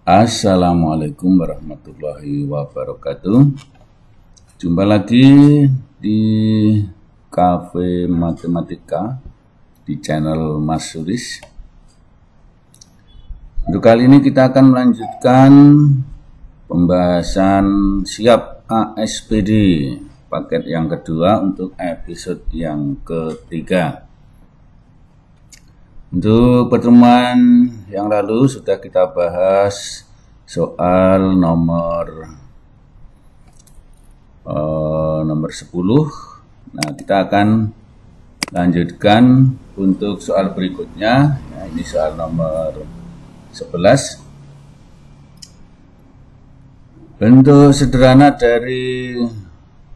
Assalamualaikum warahmatullahi wabarakatuh. Jumpa lagi di Cafe Matematika di channel Mas Suris. Untuk kali ini kita akan melanjutkan pembahasan siap ASPD paket yang kedua untuk episode yang ketiga. Untuk pertemuan yang lalu sudah kita bahas soal nomor 10. Nah, kita akan lanjutkan untuk soal berikutnya. Nah, ini soal nomor 11. Bentuk sederhana dari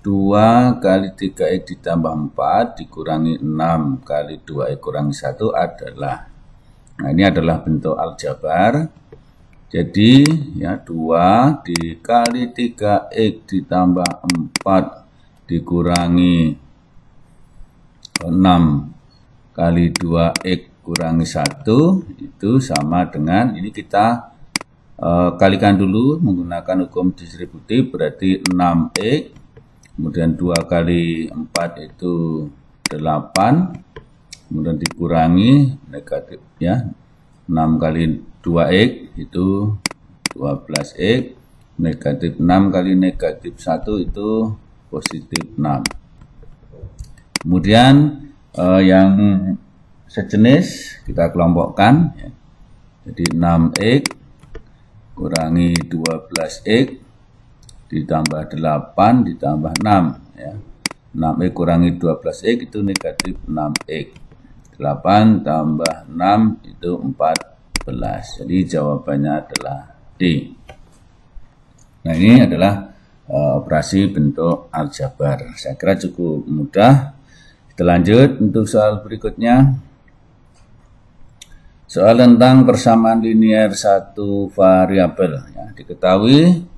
2 kali 3x ditambah 4 dikurangi 6 kali 2x kurangi 1 adalah, nah ini adalah bentuk aljabar. Jadi ya 2 dikali 3x ditambah 4 dikurangi 6 kali 2x kurangi 1 itu sama dengan, ini kita kalikan dulu menggunakan hukum distributif, berarti 6x kemudian 2 kali 4 itu 8, kemudian dikurangi negatif ya, 6 kali 2x itu 12x, negatif 6 kali negatif 1 itu positif 6. Kemudian yang sejenis kita kelompokkan ya. Jadi 6x kurangi 12x ditambah 8 ditambah 6 ya. 6x kurangi 12x itu negatif 6x. 8 tambah 6 itu 14. Jadi jawabannya adalah D. Nah, ini adalah operasi bentuk aljabar. Saya kira cukup mudah. Kita lanjut untuk soal berikutnya. Soal tentang persamaan linear satu variabel ya. Diketahui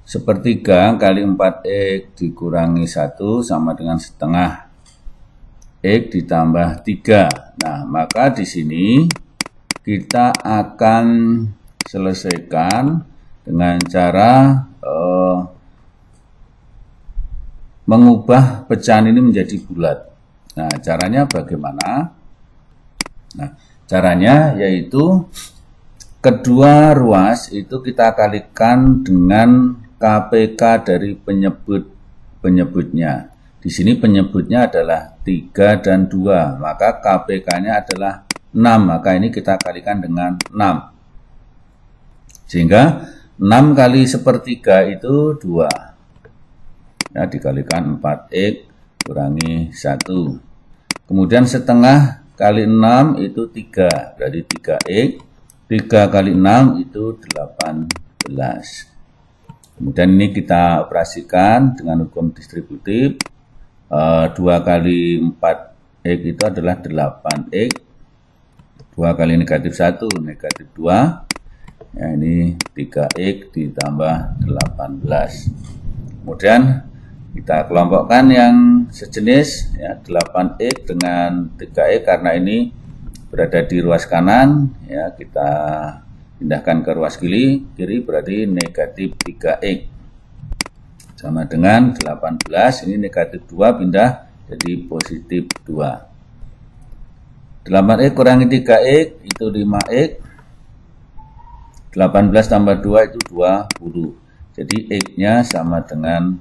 sepertiga kali 4x dikurangi 1 sama dengan setengah x ditambah 3. Nah, maka di sini kita akan selesaikan dengan cara mengubah pecahan ini menjadi bulat. Nah, caranya bagaimana? Nah, caranya yaitu kedua ruas itu kita kalikan dengan KPK dari penyebutnya. Di sini penyebutnya adalah 3 dan 2, maka KPK-nya adalah 6, maka ini kita kalikan dengan 6. Sehingga 6 kali sepertiga itu 2. Ya, dikalikan 4x kurangi 1. Kemudian setengah kali 6 itu 3, berarti 3x. 3 kali 6 itu 18. Kemudian ini kita operasikan dengan hukum distributif. 2 kali 4x itu adalah 8x. 2 kali negatif 1, negatif 2. Ya, ini 3x ditambah 18. Kemudian kita kelompokkan yang sejenis, ya, 8x dengan 3x karena ini berada di ruas kanan. Ya, kita pindahkan ke ruas kiri berarti negatif 3x sama dengan 18, ini negatif 2 pindah jadi positif 2. 8x kurangi 3x itu 5x, 18 tambah 2 itu 20, jadi x-nya sama dengan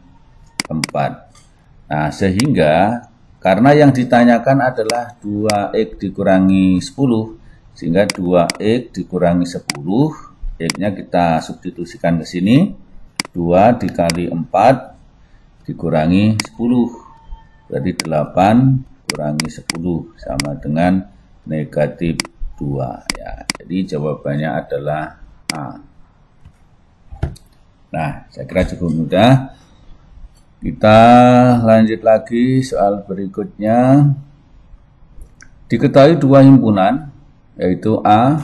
4. Nah, sehingga karena yang ditanyakan adalah 2x dikurangi 10, sehingga 2x dikurangi 10, x-nya kita substitusikan ke sini. 2 dikali 4 dikurangi 10, berarti 8 kurangi 10 sama dengan negatif 2. Ya, jadi jawabannya adalah A. Nah, saya kira cukup mudah. Kita lanjut lagi soal berikutnya. Diketahui 2 himpunan, yaitu A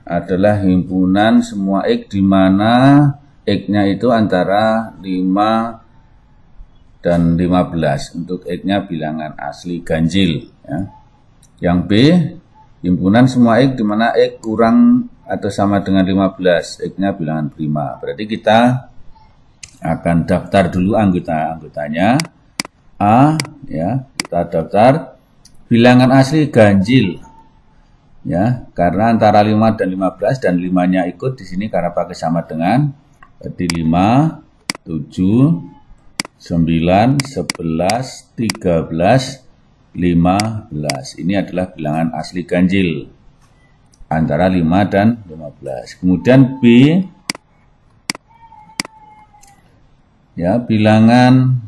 adalah himpunan semua X di mana X-nya itu antara 5 dan 15. Untuk X-nya bilangan asli ganjil. Ya. Yang B, himpunan semua X di mana X kurang atau sama dengan 15, X-nya bilangan prima. Berarti kita akan daftar dulu anggotanya. A, ya, kita daftar bilangan asli ganjil, ya, karena antara 5 dan 15 dan 5-nya ikut di sini karena pakai sama dengan. Berarti 5, 7, 9, 11, 13, 15. Ini adalah bilangan asli ganjil antara 5 dan 15. Kemudian B, ya, bilangan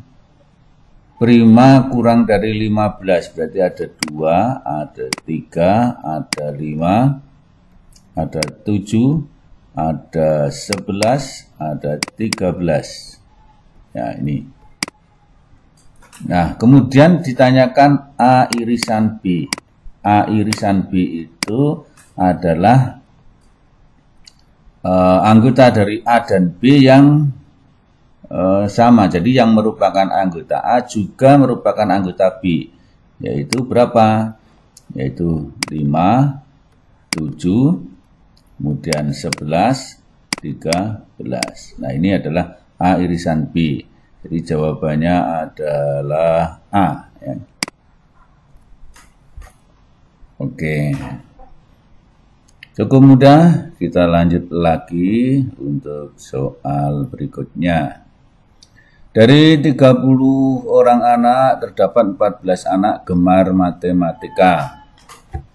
prima kurang dari 15, berarti ada 2, ada 3, ada 5, ada 7, ada 11, ada 13. Ya, ini. Nah, kemudian ditanyakan A irisan B. A irisan B itu adalah anggota dari A dan B yang sama. Jadi yang merupakan anggota A juga merupakan anggota B. Yaitu berapa? Yaitu 5, 7, kemudian 11, 13. Nah, ini adalah A irisan B. Jadi jawabannya adalah A. Ya. Oke. Cukup mudah, kita lanjut lagi untuk soal berikutnya. Dari 30 orang anak, terdapat 14 anak gemar matematika,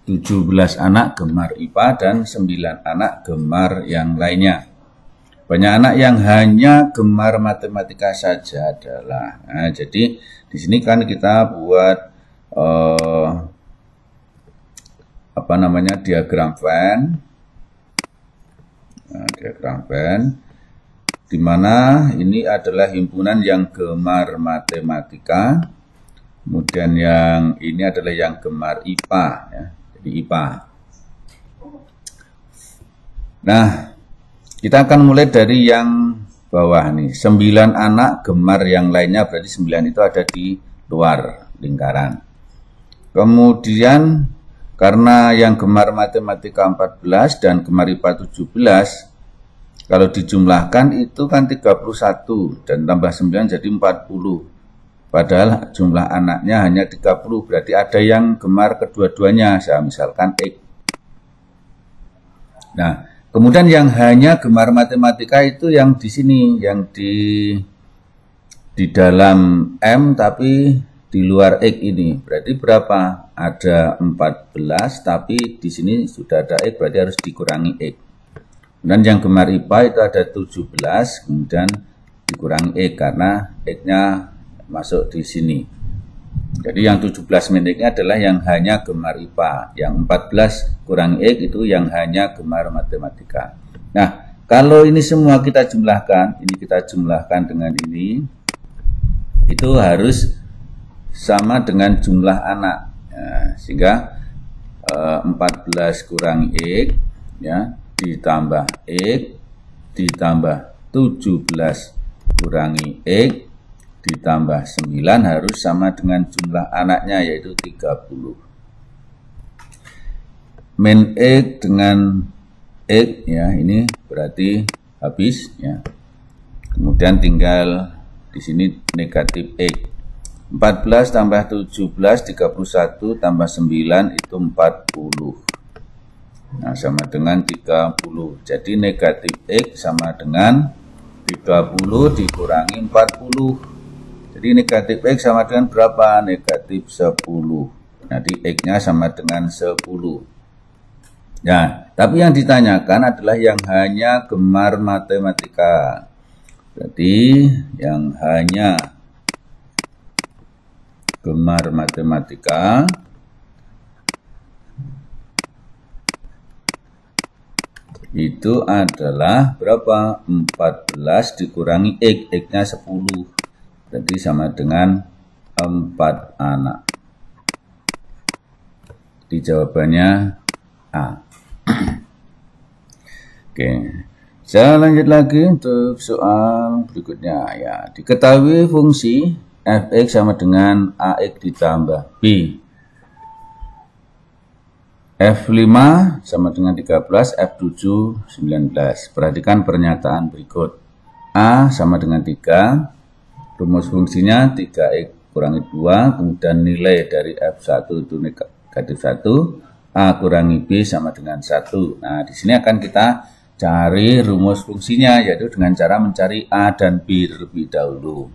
17 anak gemar IPA, dan 9 anak gemar yang lainnya. Banyak anak yang hanya gemar matematika saja adalah. Nah, jadi di sini kan kita buat diagram Venn. Nah, diagram Venn, di mana ini adalah himpunan yang gemar matematika, kemudian yang ini adalah yang gemar IPA, ya. Jadi IPA. Nah, kita akan mulai dari yang bawah nih. 9 anak gemar yang lainnya, berarti 9 itu ada di luar lingkaran. Kemudian karena yang gemar matematika 14 dan gemar IPA 17, kalau dijumlahkan itu kan 31 dan tambah 9 jadi 40. Padahal jumlah anaknya hanya 30, berarti ada yang gemar kedua-duanya, misalkan X. Nah, kemudian yang hanya gemar matematika itu yang di sini, yang di dalam M tapi di luar X ini. Berarti berapa? Ada 14 tapi di sini sudah ada X, berarti harus dikurangi X. Dan yang gemar IPA itu ada 17, kemudian dikurangi X karena X-nya masuk di sini. Jadi yang 17 miliknya adalah yang hanya gemar IPA. Yang 14 kurang X itu yang hanya gemar matematika. Nah, kalau ini semua kita jumlahkan, ini kita jumlahkan dengan ini, itu harus sama dengan jumlah anak. Nah, sehingga 14 kurang X, ya, ditambah X, ditambah 17 kurangi X, ditambah 9 harus sama dengan jumlah anaknya, yaitu 30. Min X dengan X, ya, ini berarti habis, ya. Kemudian tinggal di sini negatif X. 14 tambah 17, 31 tambah 9 itu 40. Nah, sama dengan 30. Jadi negatif X sama dengan 30 dikurangi 40. Jadi negatif X sama dengan berapa? Negatif 10. Nanti X-nya sama dengan 10. Nah, tapi yang ditanyakan adalah yang hanya gemar matematika. Berarti yang hanya gemar matematika itu adalah berapa? 14 dikurangi X, X-nya 10. Berarti sama dengan 4 anak. Di jawabannya A. Oke. Saya lanjut lagi untuk soal berikutnya, ya. Diketahui fungsi fx sama dengan ax ditambah b. F5 sama dengan 13, F7 19. Perhatikan pernyataan berikut. A sama dengan 3, rumus fungsinya 3x kurangi 2, kemudian nilai dari F1 itu negatif 1, A kurangi B sama dengan 1. Nah, di sini akan kita cari rumus fungsinya, yaitu dengan cara mencari A dan B terlebih dahulu.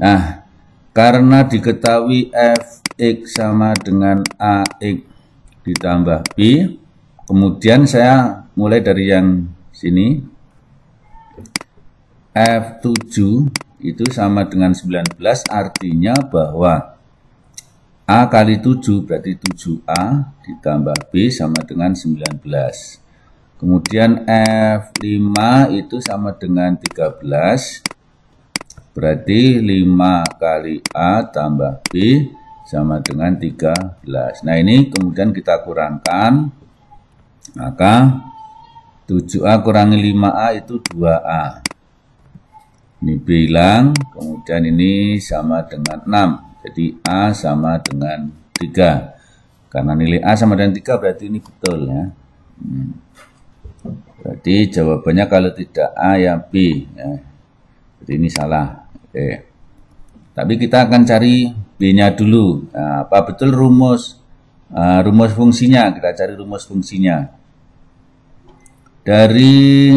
Nah, karena diketahui Fx sama dengan Ax ditambah B, kemudian saya mulai dari yang sini, F7 itu sama dengan 19, artinya bahwa A kali 7 berarti 7A ditambah B sama dengan 19. Kemudian F5 itu sama dengan 13, berarti 5 kali A tambah B sama dengan 13. Nah, ini kemudian kita kurangkan, maka 7A kurangi 5A itu 2A. Ini B hilang, kemudian ini sama dengan 6. Jadi A sama dengan 3. Karena nilai A sama dengan 3 berarti ini betul ya. Berarti jawabannya kalau tidak A ya B ya. Jadi ini salah. Oke. Tapi kita akan cari B-nya dulu. Nah, apa betul rumus fungsinya? Kita cari rumus fungsinya. Dari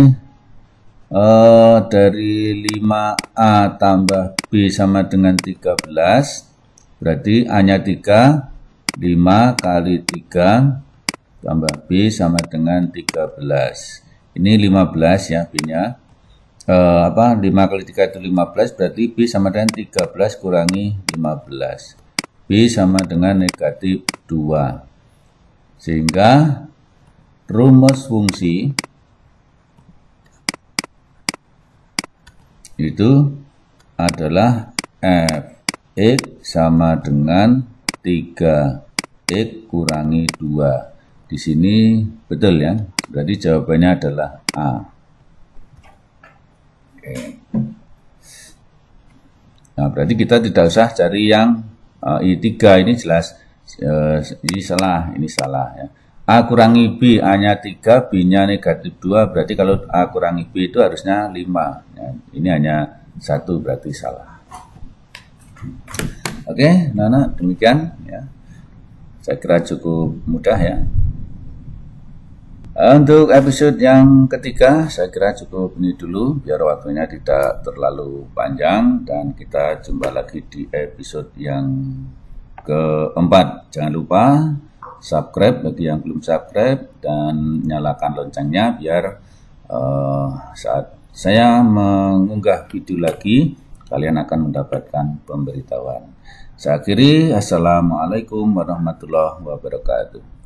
5A tambah B sama dengan 13, berarti A-nya 3, 5 kali 3 tambah B sama dengan 13. Ini 15 ya B-nya. 5 kali 3 itu 15, berarti B sama dengan 13 kurangi 15. B sama dengan negatif 2. Sehingga rumus fungsi itu adalah Fx sama dengan 3x kurangi 2. Di sini betul ya. Berarti jawabannya adalah A. Oke. Nah, berarti kita tidak usah cari yang I3, ini jelas ini salah ya. A kurangi B, A-nya 3, B-nya negatif 2, berarti kalau A kurangi B itu harusnya 5. Ya, ini hanya 1, berarti salah. Oke, Nana, demikian ya. Saya kira cukup mudah ya. Untuk episode yang ketiga, saya kira cukup ini dulu, biar waktunya tidak terlalu panjang, dan kita jumpa lagi di episode yang keempat. Jangan lupa subscribe bagi yang belum subscribe dan nyalakan loncengnya biar saat saya mengunggah video lagi kalian akan mendapatkan pemberitahuan. Saya akhiri, assalamualaikum warahmatullahi wabarakatuh.